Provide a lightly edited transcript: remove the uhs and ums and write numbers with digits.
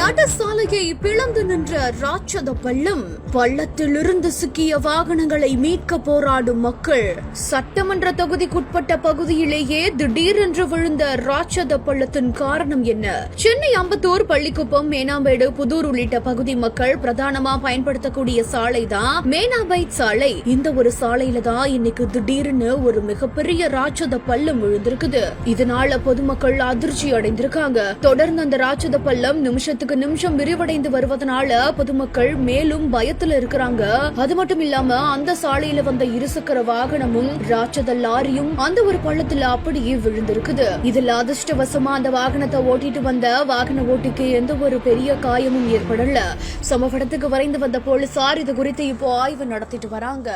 நடுசாலையை பிளந்து நின்ற ராட்சத பள்ளம், பள்ளத்திலிருந்து சிக்கிய வாகனங்களை மீட்க போராடும் மக்கள். சட்டமன்ற தொகுதிக்குட்பட்ட பகுதியிலேயே திடீரென்று விழுந்த ராட்சத பள்ளத்தின் காரணம் என்ன? சென்னை அம்பத்தூர், பள்ளிக்குப்பம், மேனாம்பேடு, புதூர் உள்ளிட்ட பகுதி மக்கள் பிரதானமா பயன்படுத்தக்கூடிய சாலை தான் மேனாபைட் சாலை. இந்த ஒரு சாலையில தான் இன்னைக்கு திடீர்னு ஒரு மிகப்பெரிய ராட்சத பள்ளம் விழுந்திருக்குது. இதனால பொதுமக்கள் அதிர்ச்சி அடைந்திருக்காங்க. தொடர்ந்து அந்த ராட்சத பள்ளம் நிமிஷத்துக்கு நிமிஷம் விரிவடைந்து வருவதனால பொதுமக்கள் மேலும் பயத்துல இருக்கிறாங்க. அது மட்டும் இல்லாம அந்த சாலையில வந்த இருசக்கர வாகனமும் ராட்சத லாரியும் அந்த ஒரு பள்ளத்துல அப்படியே விழுந்திருக்குது. இதுல அதிர்ஷ்டவசமா அந்த வாகனத்தை ஓட்டிட்டு வந்த வாகன ஓட்டிக்கு எந்த ஒரு பெரிய காயமும் ஏற்படல. சம்பவ இடத்துக்கு விரைந்து வந்த போலீசார் இது குறித்து இப்போ ஆய்வு நடத்திட்டு வராங்க.